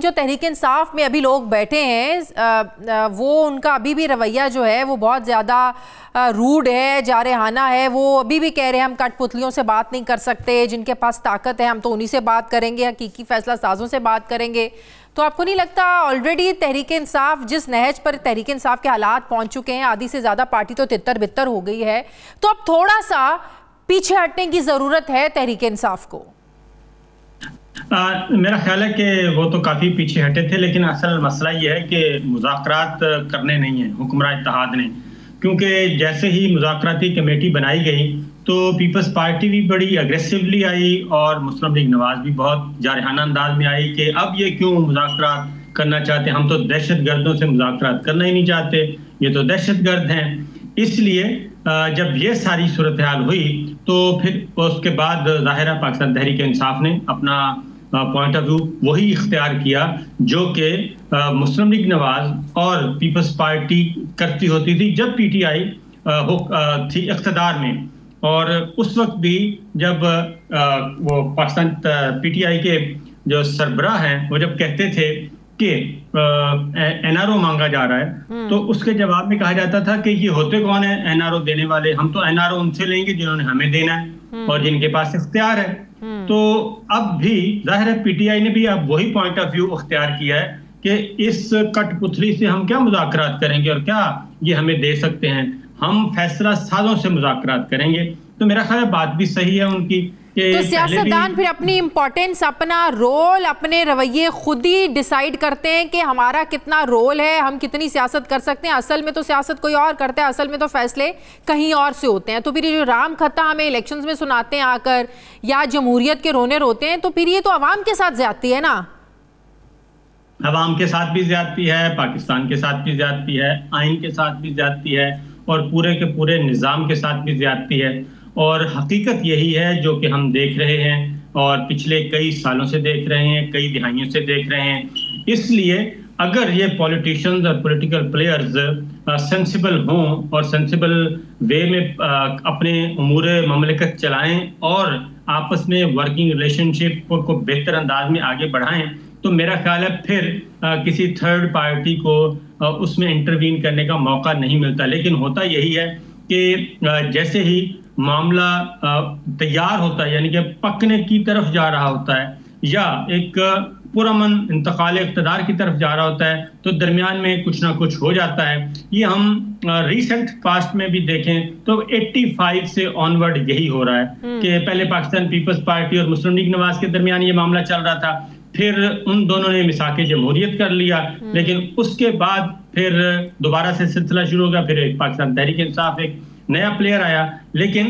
जो तहरीक इंसाफ में अभी लोग बैठे हैं वो उनका अभी भी रवैया जो है वो बहुत ज़्यादा रूड है, जारहाना है। वो अभी भी कह रहे हैं हम कठपुतलियों से बात नहीं कर सकते, जिनके पास ताकत है हम तो उन्हीं से बात करेंगे, हकीकी फैसला साजों से बात करेंगे। तो आपको नहीं लगता ऑलरेडी तहरीक इंसाफ जिस नहज पर तहरीक इंसाफ के हालात पहुंच चुके हैं, आधी से ज़्यादा पार्टी तो तितर बितर हो गई है, तो अब थोड़ा सा पीछे हटने की ज़रूरत है तहरीक इंसाफ को? मेरा ख्याल है कि वो तो काफ़ी पीछे हटे थे, लेकिन असल मसला ये है कि मुज़ाकरात करने नहीं है हुक्मरान इत्तेहाद ने, क्योंकि जैसे ही मुज़ाकराती कमेटी बनाई गई तो पीपल्स पार्टी भी बड़ी अग्रेसिवली आई और मुस्लिम लीग नवाज भी बहुत जारहाना अंदाज में आई कि अब ये क्यों मुज़ाकरात करना चाहते हैं, हम तो दहशत गर्दों से मुज़ाकरात करना ही नहीं चाहते, ये तो दहशत गर्द हैं। इसलिए जब ये सारी सूरत हाल हुई तो फिर उसके बाद ज़ाहिर है पाकिस्तान तहरीक इंसाफ ने अपना पॉइंट ऑफ व्यू वही इख्तियार किया जो कि मुस्लिम लीग नवाज और पीपल्स पार्टी करती होती थी जब पीटीआई थी इख्तिदार में। और उस वक्त भी जब वो पाकिस्तान पीटीआई के जो सरबराह हैं वो जब कहते थे कि एनआरओ मांगा जा रहा है, तो उसके जवाब में कहा जाता था कि ये होते कौन है एनआरओ देने वाले, हम तो एनआरओ उनसे लेंगे जिन्होंने हमें देना है और जिनके पास इख्तियार है। तो अब भी जाहिर है पीटीआई ने भी अब वही पॉइंट ऑफ व्यू इख्तियार किया है कि इस कठपुतली से हम क्या मुज़ाकरात करेंगे और क्या ये हमें दे सकते हैं, हम फैसला साजों से मुज़ाकरात करेंगे। तो मेरा ख्याल है बात भी सही है उनकी। तो सियासतदान फिर अपनी इंपॉर्टेंस, अपना रोल, अपने रवैये खुद ही डिसाइड करते हैं कि हमारा कितना रोल है, हम कितनी सियासत कर सकते हैं। असल में तो सियासत कोई और करता है, असल में तो फैसले कहीं और से होते हैं। तो फिर ये जो राम खत्ता हमें इलेक्शंस में सुनाते हैं आकर या जमहूरियत के रोने रोते हैं, तो फिर ये तो अवाम के साथ ज्यादती है ना। अवाम के साथ भी ज्यादती है, पाकिस्तान के साथ भी ज्यादती है, आइन के साथ भी ज्यादती है और पूरे के पूरे निज़ाम के साथ भी ज्यादती है। और हकीकत यही है जो कि हम देख रहे हैं और पिछले कई सालों से देख रहे हैं, कई दिहाइयों से देख रहे हैं। इसलिए अगर ये पॉलिटिशियंस और पॉलिटिकल प्लेयर्स सेंसिबल हों और सेंसिबल वे में अपने उमूर ममलिकत चलाएं और आपस में वर्किंग रिलेशनशिप को बेहतर अंदाज में आगे बढ़ाएं, तो मेरा ख्याल है फिर किसी थर्ड पार्टी को उसमें इंटरवीन करने का मौका नहीं मिलता। लेकिन होता यही है कि जैसे ही मामला तैयार होता है, यानी कि पकने की तरफ जा रहा होता है या एक पुरअमन इंतकाल इक़्तिदार की तरफ जा रहा होता है, तो दरमियान में कुछ ना कुछ हो जाता है। ये हम रिसेंट पास्ट में भी देखें तो 85 से ऑनवर्ड यही हो रहा है कि पहले पाकिस्तान पीपल्स पार्टी और मुस्लिम लीग नवाज के दरमियान ये मामला चल रहा था, फिर उन दोनों ने मिसाके जमहूरियत कर लिया, लेकिन उसके बाद फिर दोबारा से सिलसिला शुरू हो गया, फिर एक पाकिस्तान तहरीक इंसाफ एक नया प्लेयर आया। लेकिन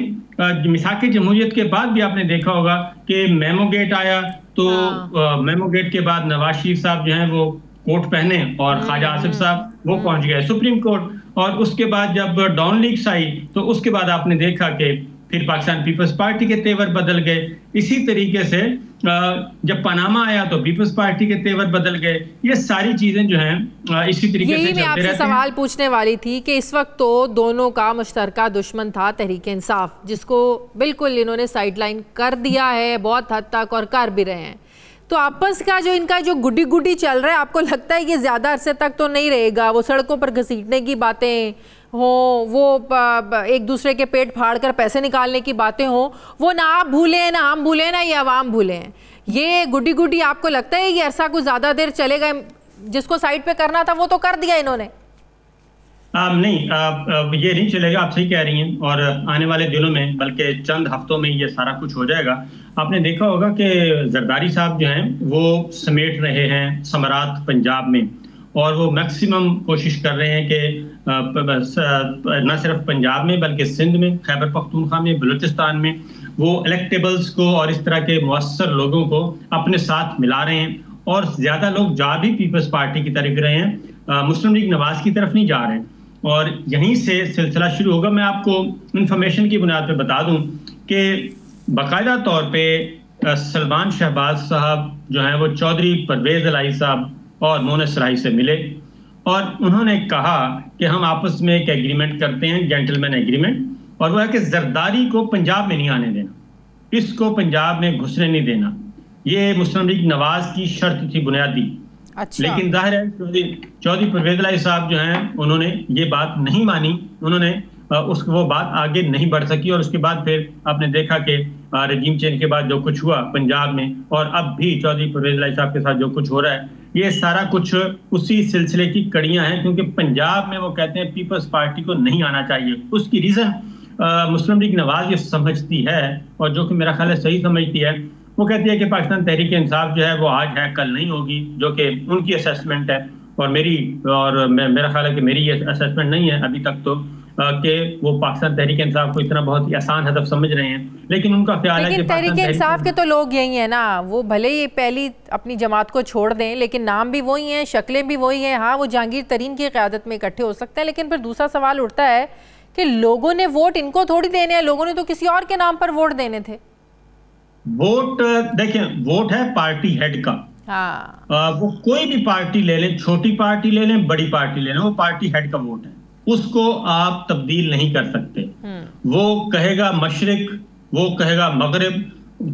मिसाके जमहूरियत के बाद भी आपने देखा होगा कि मेमो गेट आया, तो मेमो गेट के बाद नवाज शरीफ साहब जो हैं वो कोट पहने और ख्वाजा आसिफ साहब वो पहुंच गए सुप्रीम कोर्ट। और उसके बाद जब डॉन लीग्स आई तो उसके बाद आपने देखा कि फिर पाकिस्तान पीपल्स पार्टी के तेवर बदल गए। इसी तरीके से जब पनामा आया तो पीपल्स पार्टी के तेवर बदल गए। ये सारी चीजें जो हैं इसी तरीके से मैं आपसे सवाल पूछने वाली थी कि इस वक्त तो दोनों का मुश्तरका दुश्मन था तहरीक इंसाफ, जिसको बिल्कुल इन्होंने साइडलाइन कर दिया है बहुत हद तक और कर भी रहे हैं। तो आपस का जो इनका जो गुड्डी गुड्डी चल रहा है, आपको लगता है कि ज्यादा अरसे तक तो नहीं रहेगा? वो सड़कों पर घसीटने की बातें हो, वो एक दूसरे के पेट फाड़ कर पैसे निकालने की बातें हो, वो ना आप भूले ना हम भूले ना ये अवाम भूले हैं। ये गुड्डी गुड्डी आपको लगता है कि अरसा कुछ ज्यादा देर चलेगा? जिसको साइड पे करना था वो तो कर दिया इन्होंने। नहीं, ये नहीं चलेगा, आप सही कह रही हैं। और आने वाले दिनों में, बल्कि चंद हफ्तों में ये सारा कुछ हो जाएगा। आपने देखा होगा कि जरदारी साहब जो हैं वो समेट रहे हैं समरात पंजाब में, और वो मैक्सिमम कोशिश कर रहे हैं कि न सिर्फ पंजाब में बल्कि सिंध में, खैबर पख्तूनख्वा में, बलूचिस्तान में वो इलेक्टेबल्स को और इस तरह के मुअस्सर लोगों को अपने साथ मिला रहे हैं। और ज्यादा लोग जा भी पीपल्स पार्टी की तरफ रहे हैं, मुस्लिम लीग नवाज की तरफ नहीं जा रहे। और यहीं से सिलसिला शुरू होगा। मैं आपको इंफॉर्मेशन की बुनियाद पे बता दूं कि बाकायदा तौर पे सलमान शहबाज साहब जो हैं वो चौधरी परवेज इलाही साहब और मोनस राही से मिले और उन्होंने कहा कि हम आपस में एक एग्रीमेंट करते हैं, जेंटलमैन एग्रीमेंट, और वो है कि जरदारी को पंजाब में नहीं आने देना, इसको पंजाब में घुसने नहीं देना। ये मुस्लिम लीग नवाज की शर्त थी बुनियादी। अच्छा। लेकिन जाहिर है चौधरी परवेज इलाही साहब जो हैं उन्होंने ये बात नहीं मानी, उन्होंने वो बात आगे नहीं बढ़ सकी, और उसके बाद फिर आपने देखा कि रजीम चेंज के बाद जो कुछ हुआ पंजाब में, और अब भी चौधरी परवेज इलाही साहब के साथ जो कुछ हो रहा है, ये सारा कुछ उसी सिलसिले की कड़ियां हैं। क्योंकि पंजाब में वो कहते हैं पीपल्स पार्टी को नहीं आना चाहिए। उसकी रीजन मुस्लिम लीग नवाज ये समझती है, और जो कि मेरा ख्याल है सही समझती है। वो कहती है कि पाकिस्तान तहरीक इंसाफ जो है वो आज है कल नहीं होगी, जो कि उनकी असेसमेंट है, और मेरा ख्याल है कि मेरी ये असेसमेंट नहीं है अभी तक तो, कि वो पाकिस्तान तहरीक इंसाफ को इतना बहुत ही आसान हदफ समझ रहे हैं। लेकिन उनका ख्याल है कि तहरीक इंसाफ के तो लोग यही है ना, वो भले ही पहली अपनी जमात को छोड़ दें, लेकिन नाम भी वही है, शक्लें भी वही हैं। हाँ, वो जहांगीर तरीन की क़यादत में इकट्ठे हो सकते हैं, लेकिन फिर दूसरा सवाल उठता है कि लोगों ने वोट इनको थोड़ी देने हैं, लोगों ने तो किसी और के नाम पर वोट देने थे। वोट देखिए, वोट है पार्टी हेड का। हाँ। वो कोई भी पार्टी ले लें, छोटी पार्टी ले लें, बड़ी पार्टी ले लें, वो पार्टी हेड का वोट है, उसको आप तब्दील नहीं कर सकते। वो कहेगा मशरिक, वो कहेगा मगरिब,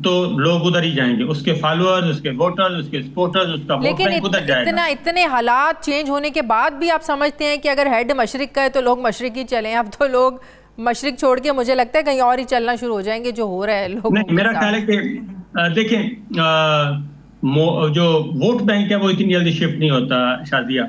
तो लोग उधर ही जाएंगे, उसके फॉलोअर्स, उसके वोटर्स, उसके सपोर्टर्स, उसका वोट बैंक उधर जाएगा। इतने हालात चेंज होने के बाद भी आप समझते हैं कि अगर हेड मशरिक का है तो लोग मशरिक ही चलें? अब तो लोग मशरिक छोड़ के मुझे लगता है कहीं और ही चलना शुरू हो जाएंगे, जो हो रहा है लोगों के साथ। मेरा ख्याल है कि देखें, जो वोट बैंक है वो इतनी जल्दी शिफ्ट नहीं होता शाजिया।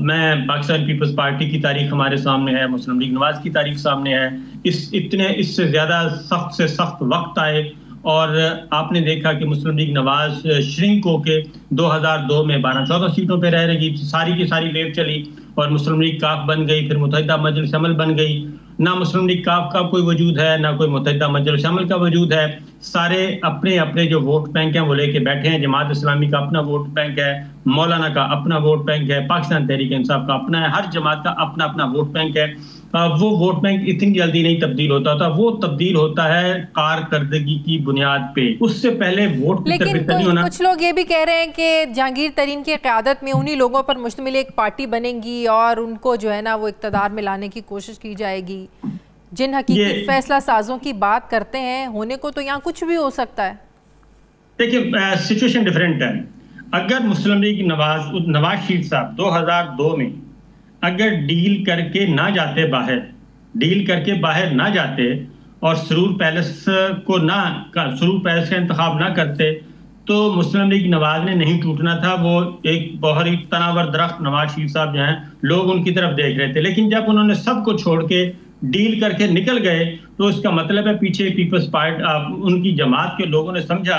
मैं पाकिस्तान पीपल्स पार्टी की तारीख हमारे सामने है, मुस्लिम लीग नवाज की तारीख सामने है, इससे ज्यादा सख्त से सख्त वक्त आए, और आपने देखा कि मुस्लिम लीग नवाज श्रिंक होके 2002 में 12-14 सीटों पे रह रही, सारी की सारी वेव चली, और मुस्लिम लीग काफ बन गई, फिर मुत्तहिदा मजलिस अमल बन गई। ना मुस्लिम लीग काफ का कोई वजूद है, ना कोई मुत्तहिदा मजलिस अमल का वजूद है। सारे अपने अपने जो वोट बैंक हैं वो लेके बैठे हैं। जमात इस्लामी का अपना वोट बैंक है, मौलाना का अपना वोट बैंक है, पाकिस्तान तहरीक इंसाफ का अपना है, हर जमात का अपना अपना वोट बैंक है। वो वोट बैंक इतनी जल्दी नहीं तब्दील होता था, वो तब्दील होता है कारकर्दगी की बुनियाद पे, उससे पहले वोट। लेकिन कुछ लोग ये भी कह रहे हैं कि जहांगीर तरीन की क़यादत में उन्हीं लोगों पर मुश्तमिल एक पार्टी बनेगी, और उनको जो है ना वो इक़्तिदार में लाने की कोशिश की जाएगी। जिन हकीकी फैसला साजों की बात करते हैं, होने को तो यहाँ कुछ भी हो सकता है। देखिए, सिचुएशन डिफरेंट है। अगर मुस्लिम लीग नवाज शरीफ साहब 2002 में अगर डील करके ना जाते बाहर ना जाते, और सुरूर पैलेस का इंतखाब ना करते, तो मुस्लिम लीग नवाज ने नहीं टूटना था। वो एक बहुत ही तनावर दरख्त नवाज शरीफ साहब जो हैं, लोग उनकी तरफ देख रहे थे। लेकिन जब उन्होंने सबको छोड़ के डील करके निकल गए, तो इसका मतलब है पीछे पीपल्स पार्टी, उनकी जमात के लोगों ने समझा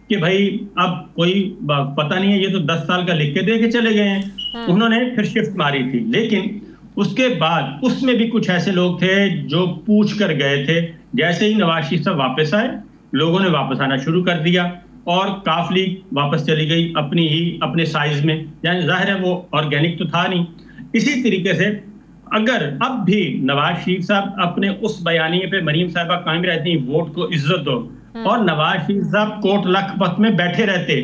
कि भाई अब कोई पता नहीं है, ये तो 10 साल का लिख के दे के चले गए हैं। उन्होंने फिर शिफ्ट मारी थी, लेकिन उसके बाद उसमें भी कुछ ऐसे लोग थे जो पूछ कर गए थे। जैसे ही नवाज शरीफ साहब वापस आए, लोगों ने वापस आना शुरू कर दिया, और काफ लीग वापस चली गई अपने साइज में, यानी जाहिर है वो ऑर्गेनिक तो था नहीं। इसी तरीके से अगर अब भी नवाज शरीफ साहब अपने उस बयानिए पे मरीम साहिबा कायम रहती, वोट को इज्जत दो, और नवाज शरीफ साहब कोट लखपत में बैठे रहते,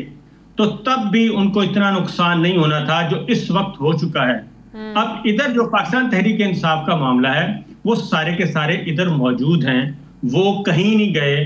तो तब भी उनको इतना नुकसान नहीं होना था जो इस वक्त हो चुका है। अब इधर जो पाकिस्तान तहरीक इंसाफ का मामला है, वो सारे के सारे इधर मौजूद हैं, वो कहीं नहीं गए।